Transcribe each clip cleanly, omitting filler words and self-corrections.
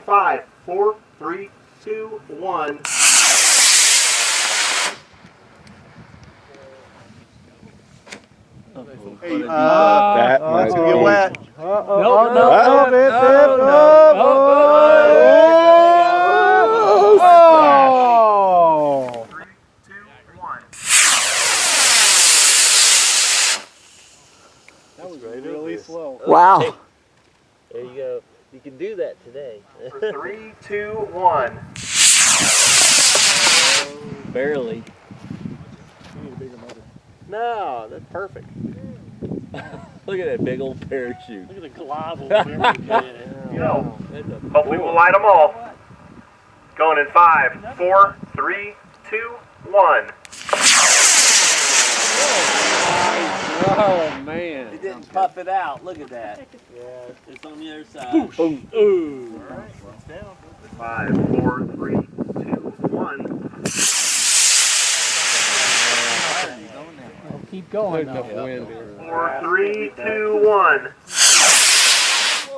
5, 4, 3, 2, 1. That's gonna get wet. That was really slow. Wow. There you go. You can do that today. 3, 2, 1. Barely. No, that's perfect. Look at that big old parachute. Look at the globble. Go. Hopefully we'll light them all. Going in 5, 4, 3, 2, 1. Oh man. It didn't puff it out. Look at that. Yeah. It's on the other side. Boom. Ooh. All right. 5, 4, 3, 2, 1. Keep going now. 4, 3, 2, 1.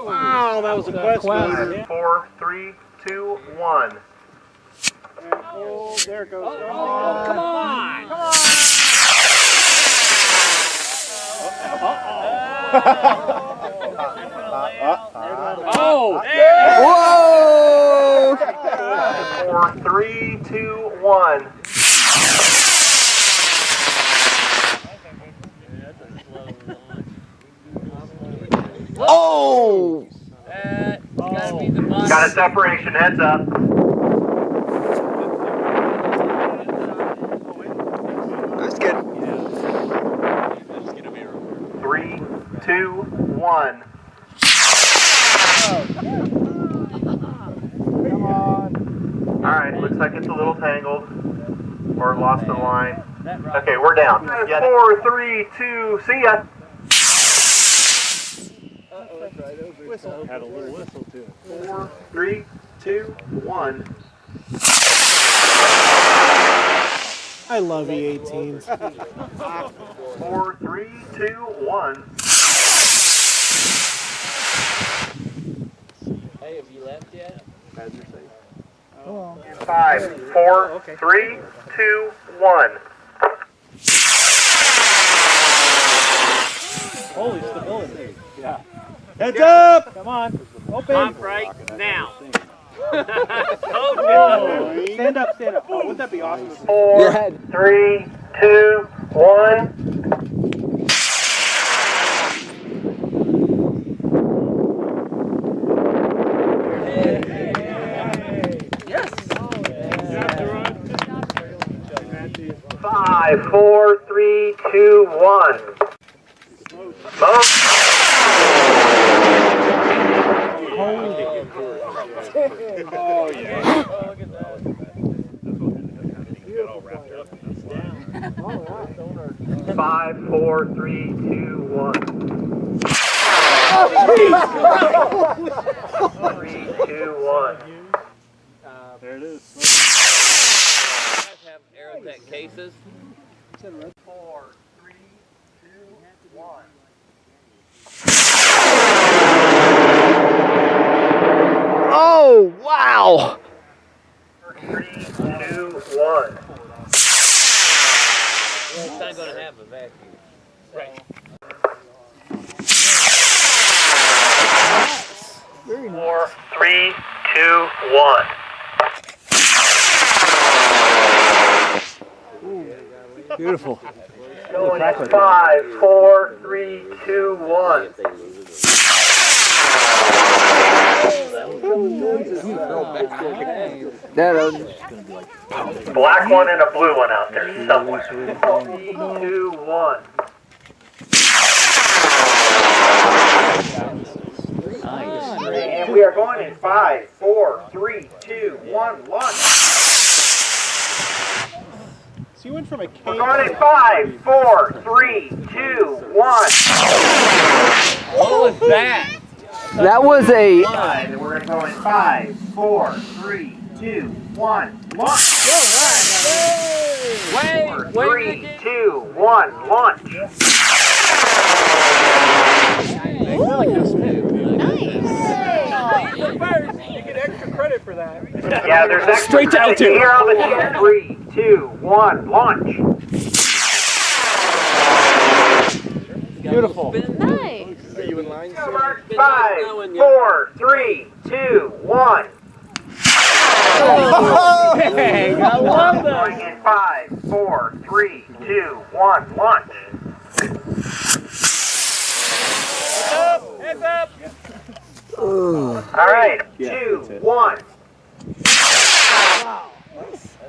Wow, that was a quest. 5, 4, 3, 2, 1. Oh, there it goes. Oh, come on. Come on. Oh! Whoa! 4, 3, 2, 1. Oh! Gotta be the bus. Got a separation, heads up. That's good. 3, 2, 1. Come on. Alright, looks like it's a little tangled. Or lost the line. Okay, we're down. 4, 3, 2, see ya. Whistle. Had a little whistle too. 4, 3, 2, 1. I love E18s. 4, 3, 2, 1. Hey, have you left yet? 5, 4, 3, 2, 1. Holy stability. Yeah. Heads up! Come on. Open. Pop right now. Oh, stand up, stand up. Oh, wouldn't that be awesome? 4, 3, 2, 1. Yes. 5, 4, 3, 2, 1. Smoke. Oh, yeah. 5, 4, 3, 2, 1. 3, 2, 1. There it is. Have Aerotech cases. 4, 3, 2, 1. Oh, wow! 3, 2, 1. It's not going to have a vacuum. Right. 4, 3, 2, 1. Beautiful. Going in 5, 4, 3, 2, 1. Black one and a blue one out there somewhere. 3, 2, 1. And we are going in 5, 4, 3, 2, 1, launch. So you went from a cave. We're going in 5, 4, 3, 2, 1. What was that? That was a... And we're going to go in 5, 4, 3, 2, 1, launch. Wait, 3, 2, 1, launch. Nice. First, you get extra credit for that. Yeah, there's extra Straight to credit. altitude. Here on the count. 3, 2, 1, launch. Beautiful. Nice. Are you in line? 5, 4, 3, 2, 1. Dang, I love that. Going in 5, 4, 3, 2, 1, launch. Heads up. All right, 2, 1.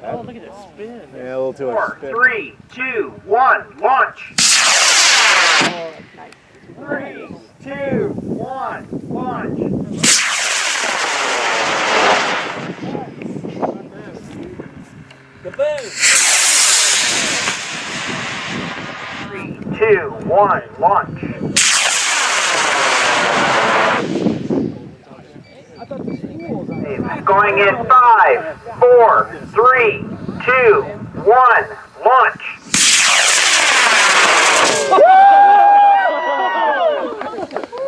Oh, look at that spin. Yeah, a little too 4, much spin. 3, 2, 1, launch. 3, 2, 1, launch. Kaboom! 3, 2, 1, launch. Going in 5, 4, 3, 2, 1, launch.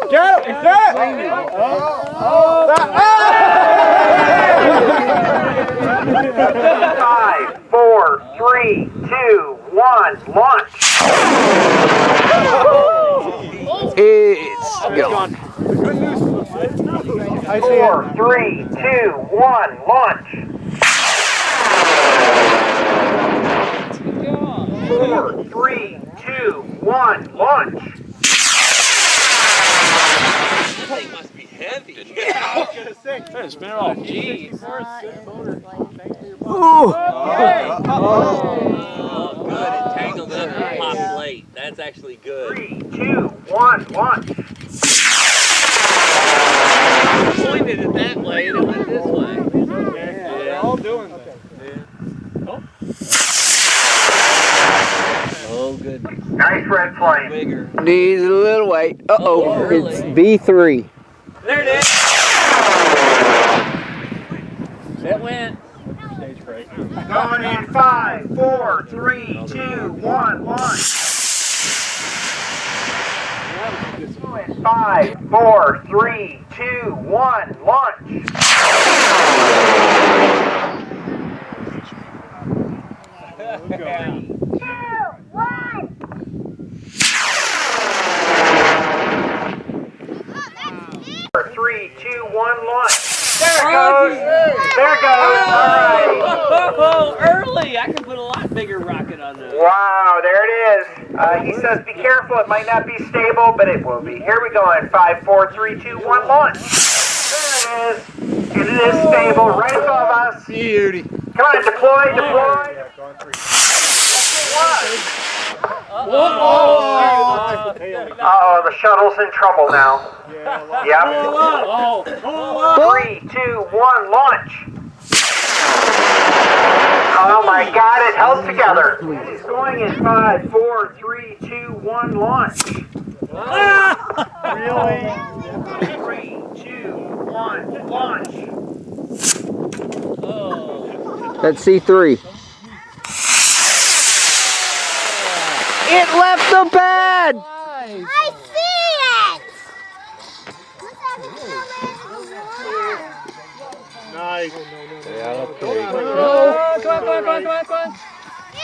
Go! Is that? 5, 4, 3, 2, 1, launch. It's gone. 4, 3, 2, 1, launch. 4, 3, 2, 1, launch. This thing must be heavy. Spin it off. Jeez. Ooh. Oh, good. It tangled up and popped late. That's actually good. 3, 2, 1, launch. Pointed it that way and it went this way. They're all doing that. Oh, goodness. Nice red flame. Bigger. Needs a little weight. Uh-oh. Oh, really? It's V3. There it is. That went. Stage fright. Going in 5, 4, 3, 2, 1, launch. 5, 4, 3, 2, 1, launch. Three, two, one, launch. There it goes. There it goes. All right. Oh, early. I can put a lot bigger rocket on this. Wow, there it is. He says be careful. It might not be stable, but it will be. Here we go in 5, 4, 3, 2, 1, launch. There it is. And it is stable right above us. Beauty. Come on, deploy, deploy. Uh-oh, the shuttle's in trouble now. Yep. 3, 2, 1, launch. Oh my God, it held together. It's going in 5, 4, 3, 2, 1, launch. Really? 3, 2, 1, launch. That's C3. It left the pad! I see it! Nice.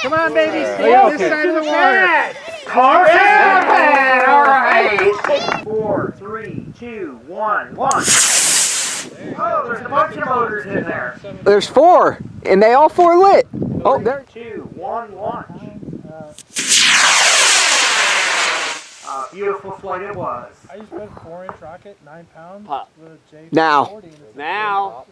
Come on, baby. Stay Yeah, on this okay. side of the water. Car happened! All right. 4, 3, 2, 1, launch. Oh, there's a bunch of motors in there. There's 4, and they all 4 lit. Oh, there. 2, 1, launch. Beautiful flight it was. I just put a 4-inch rocket, 9 pounds. Pop. With a J40 Now. and it's- Now.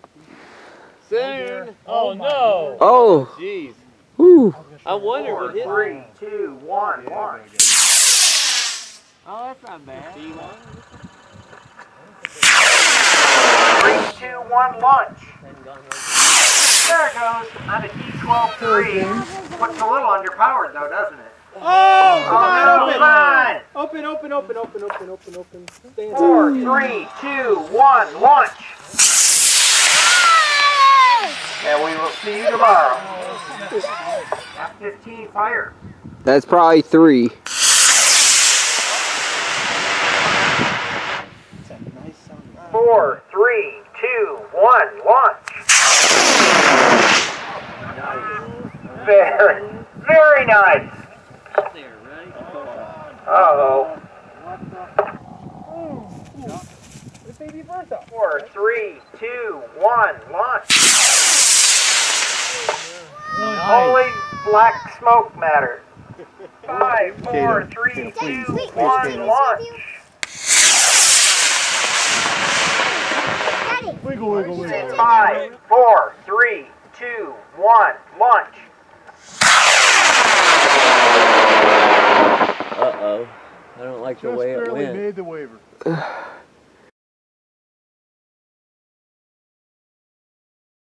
Soon. Oh no. Oh. Jeez. Whew. I wonder what hit. 3, 2, 1, launch. Oh, that's not bad. 3, 2, 1, launch. There it goes on a D12-3. Looks a little underpowered though, doesn't it? Oh, Oh, no, come on! Open. Stay 4, 3, 2, 1, launch. And we will see you tomorrow. F-15 fire. That's probably 3. 4, 3, 2, 1, launch. Very, very nice. Uh-oh. 4, 3, 2, 1, launch. Holy black smoke matter. 5, 4, 3, 2, 1, launch. Wiggle, wiggle, wiggle. 5, 4, 3, 2, 1, launch. Uh-oh. I don't like the way it Just barely went. made the waiver.